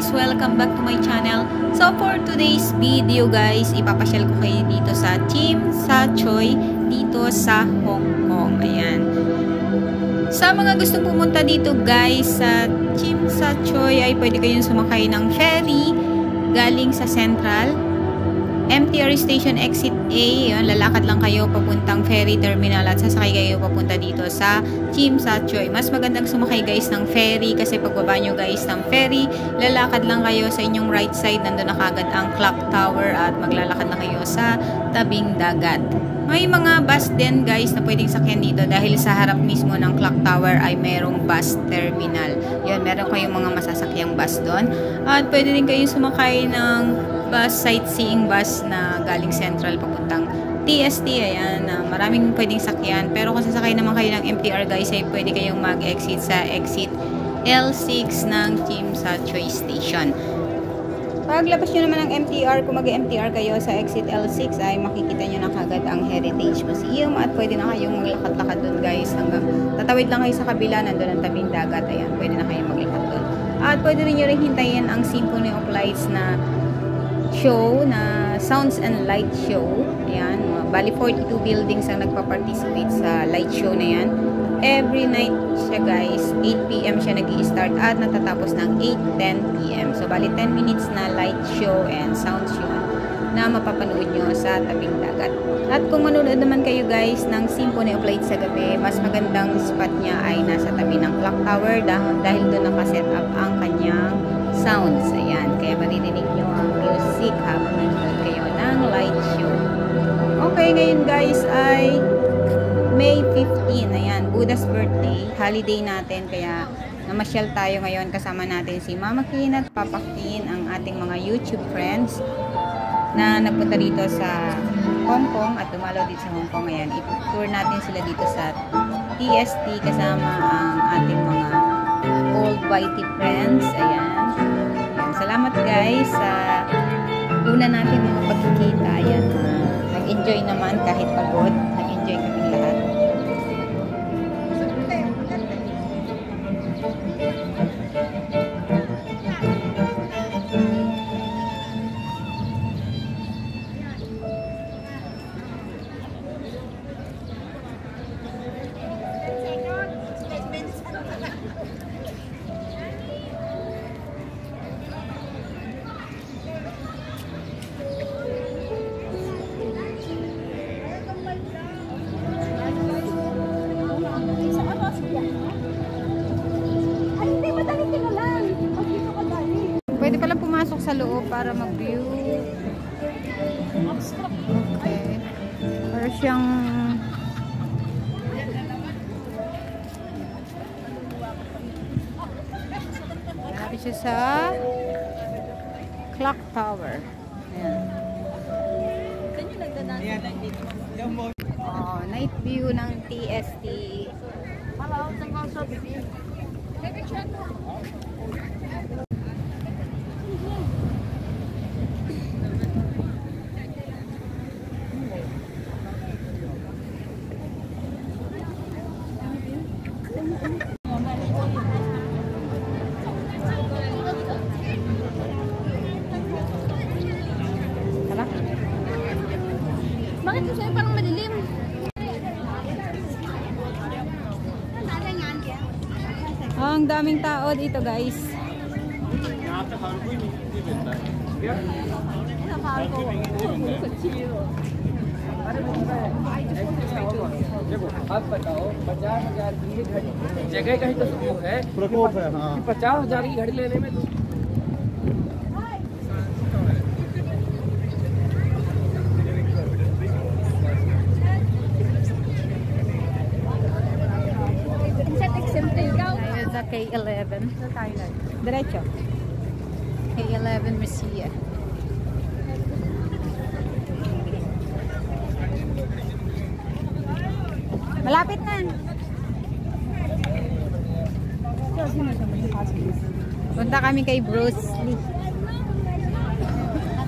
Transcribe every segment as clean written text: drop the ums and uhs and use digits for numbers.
guys! Welcome back to my channel. So for today's video guys, ipapasyal ko kayo dito sa Tsim Sha Tsui dito sa Hong Kong. Ayan. Sa mga gustong pumunta dito guys sa Tsim Sha Tsui ay pwede kayong sumakay ng ferry galing sa Central MTR Station Exit A. Yun, lalakad lang kayo papuntang ferry terminal at sasakay kayo papunta dito sa Tsim Sha Tsui. Mas magandang sumakay guys ng ferry kasi pagbaba nyo guys ng ferry, lalakad lang kayo sa inyong right side. Nandun na kagad ang clock tower at maglalakad na kayo sa tabing dagat. May mga bus din guys na pwedeng sakyan dito dahil sa harap mismo ng clock tower ay merong bus terminal. Yun, meron kayong mga masasakyang bus doon. At pwede din kayong sumakay ng bus, sightseeing bus na galing Central papuntang TST. Ayan, maraming pwedeng sakyan. Pero kung sasakay naman kayo ng MTR guys, ay pwede kayong mag-exit sa exit L6 ng Tsim Sha Tsui Station. Paglabas nyo naman ng MTR, kung mag-MTR kayo sa exit L6 ay makikita nyo na kagad ang Heritage Museum at pwede na kayong maglakad-lakad dun guys hanggang tatawid lang kayo sa kabila, nandun ang tabing dagat. Ayan, pwede na kayong maglakad dun. At pwede rin nyo rin hintayin ang Symphony of Lights na show, na Sounds and Light Show. Ayan, bali 42 buildings ang nagpa-participate sa light show na yan. Every night siya guys, 8 PM siya nag-i-start at natatapos ng 8:10 PM. So bali 10 minutes na light show and sound show na mapapanood nyo sa tabing dagat. At kung manonood naman kayo guys ng Symphony of Light sa gabi, mas magandang spot niya ay nasa tabi ng clock tower dahil doon nakaset up ang kanyang sounds. Ayan, kaya maririnig nyo ang music habang nanonood kayo ng light show. Okay, ngayon guys ay May 15. Ayan, Buddha's birthday, holiday natin, kaya namasyal tayo ngayon. Kasama natin si Mama Kin at Papa Kin, ang ating mga YouTube friends na nagpunta dito sa Hong Kong at dumalaw dito sa Hong Kong. Ayan, i-tour natin sila dito sa TST kasama ang ating mga old whitey friends. Ayan. Ayan, salamat guys sa una natin mga pagkikita. Ayan, nag-enjoy naman kahit pagod. Nag-enjoy kami lahat. Pwede palang pumasok sa loob para mag-view. Okay. Para siyang malapit siya sa clock tower. Ayan. Oh, night view ng TST. Bakit kasi parang madilim? Ang daming tao dito guys. आप बताओ 50,000 की घड़ी जगह का ही तो वो है प्रकोप है। हाँ, 50,000 की घड़ी लेने में Sa K11 diretso K11 Messiah. Malapit na. Punta kami kay Bruce Lee.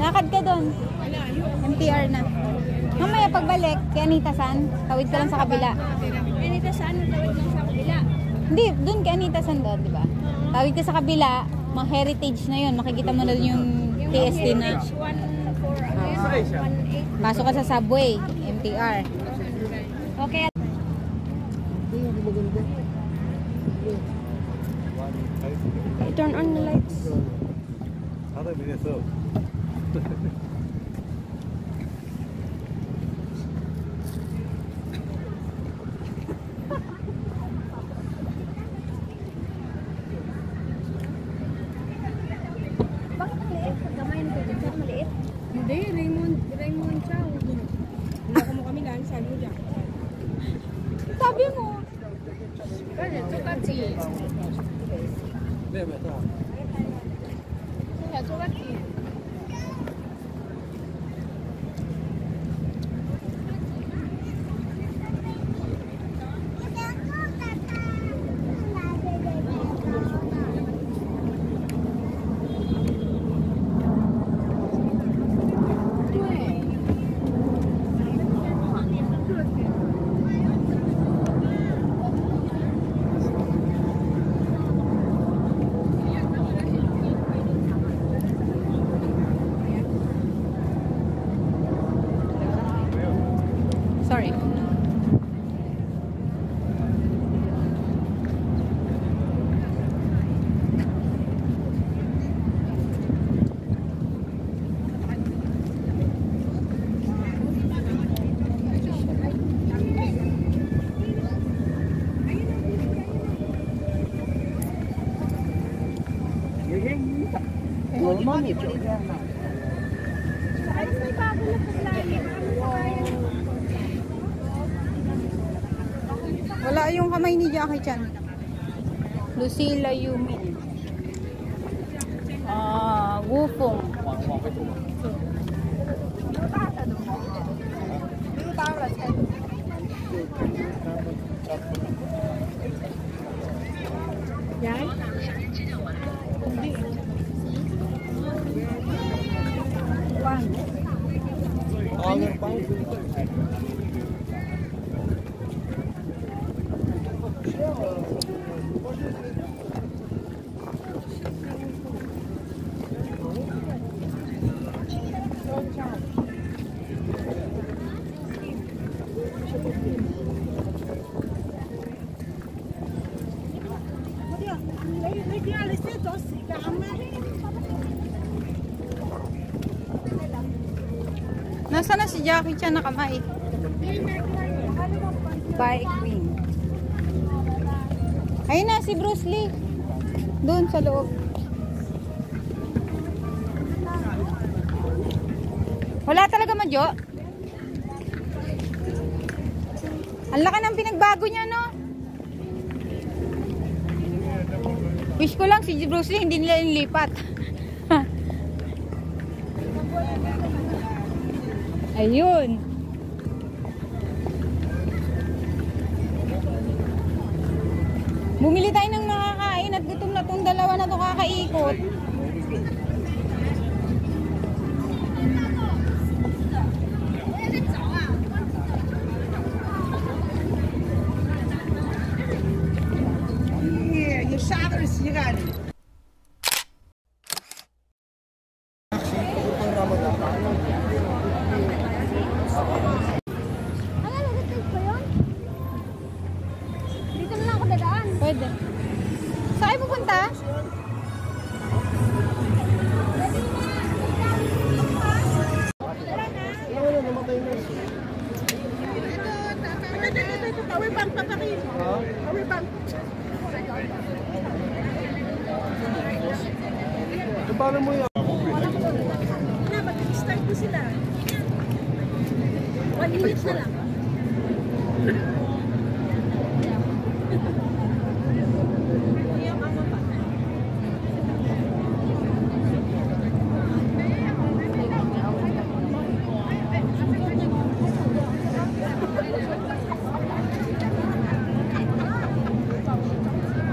Lakad ka doon. MTR na. Mamaya pagbalik, kay Anita San, tawid ka lang sa kabila. Anita San, tawid lang sa kabila. Hindi, doon kay Anita San doon, di ba? Tawid ka sa kabila, Mga heritage na yun. Makikita mo na yung TST na. Pasok ka sa subway, MTR. Okay. Turn on the lights. Bakit maliit? Gamay na pwede sa maliit? Hindi, Raymond Chow. Niloko mo kami lang, sabi mo dyan. Sabi mo. Kaya, tsukati. Kaya, tsukati. Sorry. Normal ito. Ay, may bago na paglalim. Wala yung kamay ni Jackie Chan. Lucila Yumin. Gufong. Yan? Nasaan na si Jackie Chan na kamay? Bike Queen. Ayun na si Bruce Lee. Doon sa loob. Wala talaga, Madjo. Ang laki ng pinagbago niya, no? Wish ko lang si Bruce Lee hindi nila inilipat. Ayun. Bumili tayo ng makakain at gutom na tong dalawa na to kakaikot. Je zater is hier aan. Dito na lang ako dadaan. Pwede. Saan kayo pupunta? Ito, power bank pa kayo. Power bank. Paano mo yan? Na, mag-start po sila. 1 minute na lang.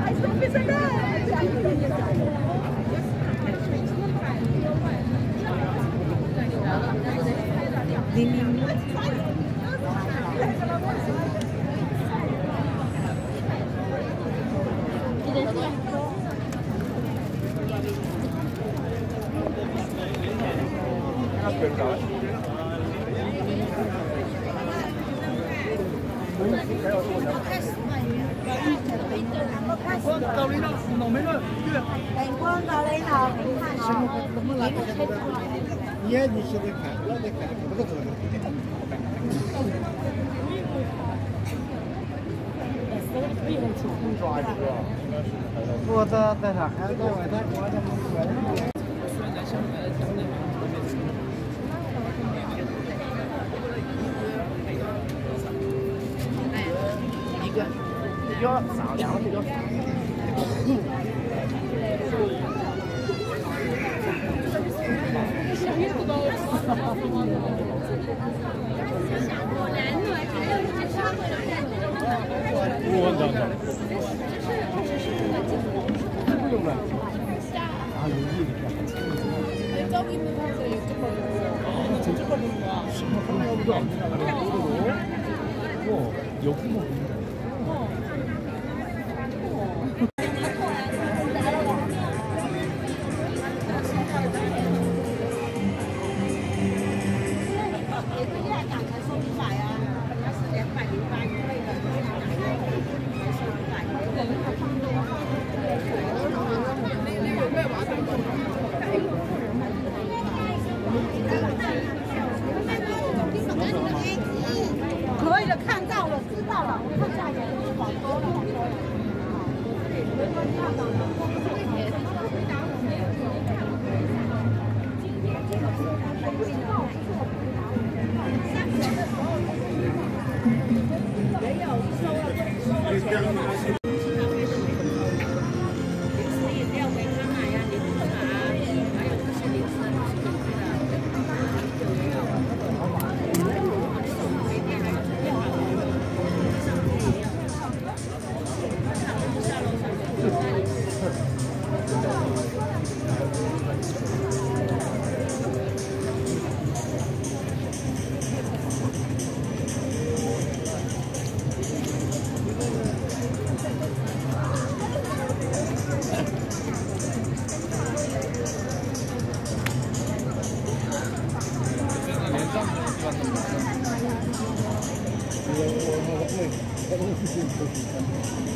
Ay, umpisa na! 道理了，脑没了，灯光道理了，你也你是得看，我得看，不是这个。我在上海在外头，我这么说。比较上量比较。可以了，看到了，知道了，我看价钱广州了，广州了。我